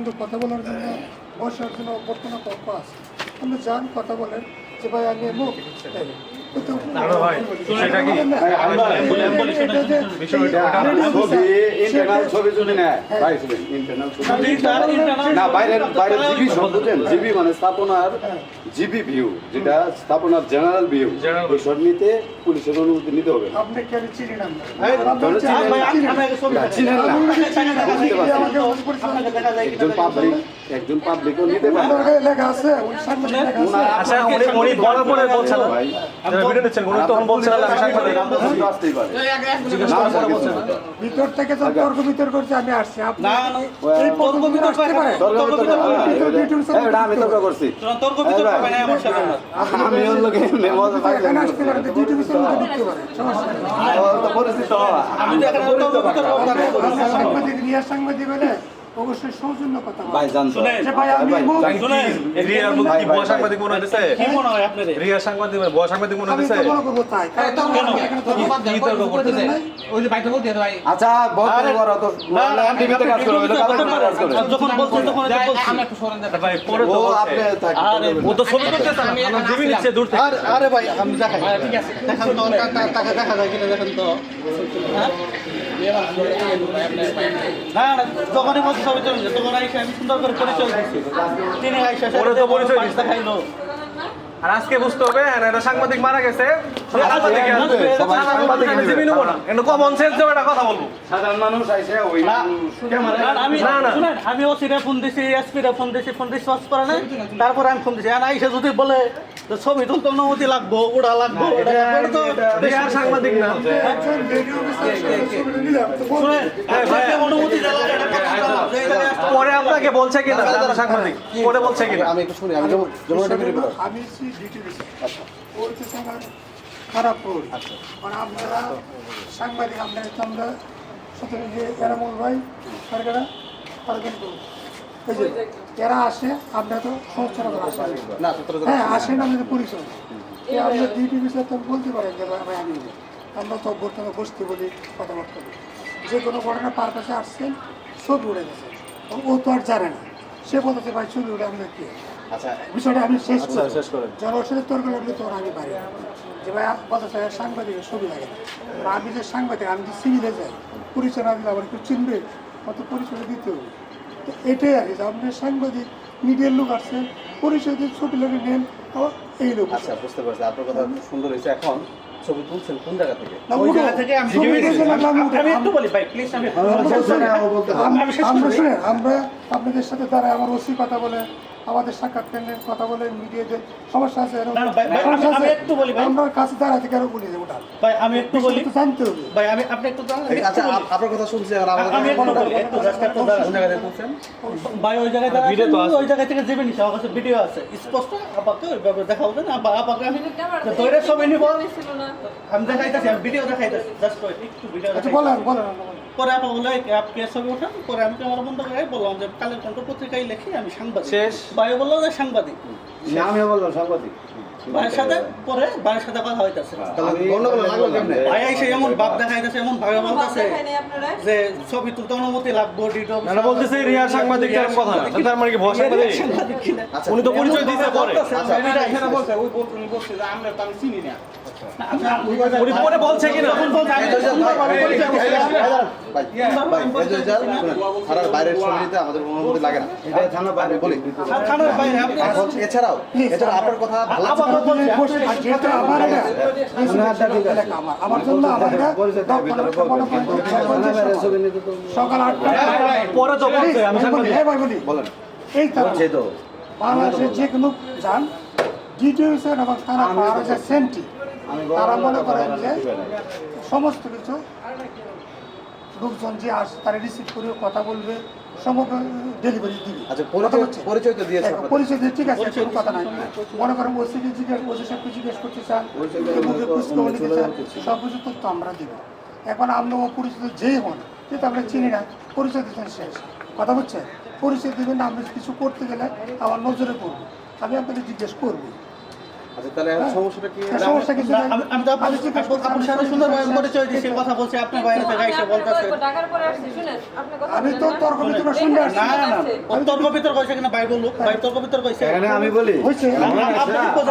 কিন্তু কথা বলার জন্য বসার জন্য অভ্যর্থনা কক্ষ আছে, আপনি যান কথা বলেন যে ভাই আমি মুখ ছবি যদি নেয় না বাইরের জিবি শব্দ জিবি মানে স্থাপনার জিবি ভিউ, যেটা স্থাপনার জেনারেল ভিউ, ওইসব নিতে পুলিশের অনুমতি নিতে হবে। আপনি কেন চিনি না একজন পাবলিকও নিতে পারে। লেখা আছে ভিতর থেকে তর্ক বিতর্ক করছে আমি আসছি আমি তর্ক করছি, আমি ওর লোকে এখানে আসতে পারে ঢুকতে পারে সাংবাদিক রিয়া সাংবাদিক হলে অবশ্যই সৌজন্য কথা ভাই জানতো ভাই আমি রিয়ার মধ্যে কি বড় সাংবাদিক মনে হচ্ছে? কি মনে হয় আপনাদের? রিয়ার সাংবাদিক বড় সাংবাদিক মনে হচ্ছে? আচ্ছা বহুত বড় তো টিভিতে কাজ করে যখন বলছেন তখন আমরা একটু সরেন দেন ভাই পরে তো আপনি আরে ও তো ছবি করতেছে না, আমরা জিবি নিচ্ছে দূর থেকে। আরে ভাই আমি দেখাই ঠিক আছে দেখান তো টাকা দেখা যায় কিনা দেখেন তো হ্যাঁ না না যখনই বলছি ছবি চলে যায় তখন আইসা আমি সুন্দর করে পরিচয় দিচ্ছি, তিনি আইসা ওরা তো পরিচয় দিচ্ছে। দেখাইলো আর আজকে বুঝতে হবে একটা সাংবাদিক মারা গেছে, জিবি নেবো না, কিন্তু কমন সেন্স দিয়ে একটা কথা বলবো। সাধারণ মানুষ আইছে ওই আমি না, না। শুনেন আমি ওসিরে ফোন দিছি, এসপিরে ফোন দিছি, ফোন রিসপন্স করে না, তারপরে আমি ফোন দিছি। আর আইসা যদি বলে যে ছবি তুলতে অনুমতি লাগবো, ওটা লাগবো, ওটা লাগবো, তো রিয়ার সাংবাদিক না, শুনেন আপনাকে অনুমতি দেওয়া লাগে না, এই জায়গায় আসতে পরে আপনাকে বলছে কিনা আপনার সাংবাদিক পরে বলছে কিনা? আমি একটু শুনি, আমি আমি ওর কিছু আমার খারাপ করি মানে আপনারা সাংবাদিক আমরা তো আমরা সুতরাং যে এরা মূল ভাই সরকারা এই যে এরা আসে আপনারা তো সচেতন আসেন হ্যাঁ আসেন আমাদের পরিচয় আপনার ডিউটি বিষয়ে তো বলতে পারেন যে ভাই আমি আমরা তো বর্তমানে বসতে বলি কথাবার্তা বলি যে কোনো ঘটনা পার কাছে আসছেন ছবি উড়ে গেছে ও তো আর জানে না, সে বলতে ভাই ছবি উড়ে আপনার কি আচ্ছা বিষয়টা আমি শেষ করেন। জনসাধারণ তর্ক লাগলে তখন আমি পারি যে ভাই কথা সাংবাদিকের ছবি লাগে না, আমি যে সাংবাদিক আমি যে সিভিলে যাই পরিচয় না দিলে আবার কেউ চিনবে অত পরিচয় দিতে হবে। তো এটাই আর কি যে আপনার সাংবাদিক মিডিয়ার লোক আসছে পরিচয় দিয়ে ছবি লাগে নেন এই লোক আচ্ছা বুঝতে পারছি, আপনার কথা খুব সুন্দর হয়েছে। এখন ছবি তুলছেন কোন জায়গা থেকে? ওই জায়গা থেকে আমি একটু বলি ভাই প্লিজ আমি আমরা আপনাদের সাথে দাঁড়ায় আমার ওসি কথা বলে আমাদের সাক্ষাৎ কেন্দ্রের কথা বলে মিডিয়াতে সমস্যা আছে না, ভাই, আমি একটু বলি ভাই। আমরা কাছে দাঁড়াতে কেন বলি যে ওটা ভাই আমি একটু বলি জানতে হবে ভাই আমি আপনি একটু দাঁড়ান, আমি আচ্ছা একটু বলি। আপনার কথা শুনছি, আর আমি একটু বলি, একটু just একটু দাঁড়ান। কোন জায়গা থেকে তুলছেন? ভাই ওই জায়গায় দাঁড়ান, ওই জায়গা থেকে যাবেন নিচে, আমার কাছে ভিডিও আছে স্পষ্ট, আপাকে ওইভাবে দেখা হবে না, আপাকে আমি দৈরের ছবি নিব, আমি দেখাইতেছি, আমি ভিডিও দেখাইতেছি, জাস্ট একটু ভিডিও আচ্ছা দেখাইতেছি। বলেন পরে আপা বললো আপনি ছবি ওঠান, পরে আমি ক্যামেরা বন্ধ করে বললাম যে কালের কণ্ঠ পত্রিকায় লিখি আমি সাংবাদিক। শেষ। ভাই বললো যে সাংবাদিক, না আমিও বললাম সাংবাদিক। ভাইয়ের সাথে পরে ভাইয়ের সাথে কথা হইতেছে, তাহলে গন্ডগোল লাগলো কেমনে? ভাই এসে এমন ভাব দেখাইতেছে, এমন ভাবে বলতেছে যে ছবি তুলতে অনুমতি লাগবো, ডিটো না বলতেছে রিয়ার সাংবাদিক এরকম কথা না, তার মানে কি ভয় সাংবাদিক? সাংবাদিক কিনা আচ্ছা উনি তো পরিচয় দিতে পরে, উনি পরে বলছে কিনা? থানার বাইরের ছবি নিতে আমাদের অনুমতি লাগে না, এটা থানার বাইরে বলি। থানার বাইরে আপনি এখন এছাড়াও আপনার কথা ভালো লাগছে না? আমার জন্য সকাল 8টা পরে তো বলছে আমি সাংবাদিক। বলেন এই তারা যে তো বাংলাদেশে যে কোনো যান ডিটেলস এবং তারা পাওয়া যায় সেন্টি তারা মনে করেন যে সমস্ত কিছু লোকজন যে আসে তারা রিসিভ করে কথা বলবে সমগ্র ডেলিভারি দিবে। আচ্ছা পরিচয় তো দিয়েছে আপনাদের। পরিচয় দিয়ে ঠিক আছে কোনো কথা নাই, মনে করেন ওসিকে জিজ্ঞেস ওসি সাহেবকে জিজ্ঞেস করতে চান মুখে পুষ্কর নিতে চান সব কিছু তথ্য আমরা দিব। এখন আমরা ও পরিচিত যেই হন কিন্তু আমরা চিনি না পরিচয় দিচ্ছেন শেষ কথা হচ্ছে পরিচয় দেবেন না, আমরা কিছু করতে গেলে আমার নজরে পড়বো, আমি আপনাকে জিজ্ঞেস করবো। আচ্ছা তাহলে সমস্যাটা কি? সমস্যা কিছু নাই। আমি তো আপনার সাথে সুন্দরভাবে পরিচয় দিচ্ছি, কথা বলছি, আপনার বাইরে থেকে এসে বলতেছে। ঢাকার পরে আসছি, শুনেন, আপনি কথা আমি তো বলবেন না। তর্ক বিতর্ক শুনতে আসছি। না না ওর তর্ক বিতর্ক হয়েছে কিনা ভাই বলুক, ভাই তর্ক বিতর্ক হয়েছে। এখানে আমি বলি হয়েছে।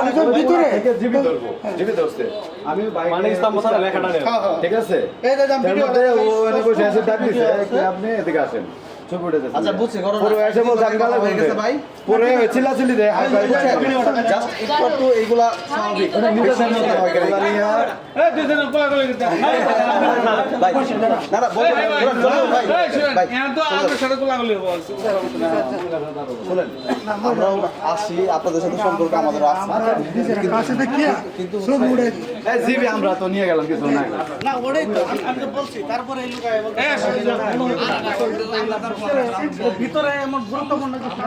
আমি তো ভিতরে থেকে জীবিত ধরবো, জীবিত হচ্ছে আমি বাইরে মানে ইসলাম মশালা লেখাটা নেই। হ্যাঁ, হ্যাঁ। ঠিক আছে এই যে আমি তার ভিডিও মধ্যে ও এনে বসে আছে ডাক দিছে কি আপনি এদিকে আসেন ছবি উঠে যাচ্ছে আচ্ছা বুঝছি ঘটনা পুরো এসে বলছে আমি গালা হয়ে গেছে ভাই পরে চিল্লাচিল্লি দেয় হাই ফাই জাস্ট একটু এইগুলা স্বাভাবিক এই দুইজনে কোলাকুলি করতে। ভাই না না বলবেন ভাই ভাই আমরাও আসি আপনাদের সাথে সম্পর্ক আমাদের আছে কাছে দেখিয়া সব উড়ে এই জিবি আমরা তো নিয়ে গেলাম কিছু না না ওটাই তো আমি তো বলছি, তারপরে এই লুকায় বলতে ভিতরে এমন গুরুত্বপূর্ণ কিছু না।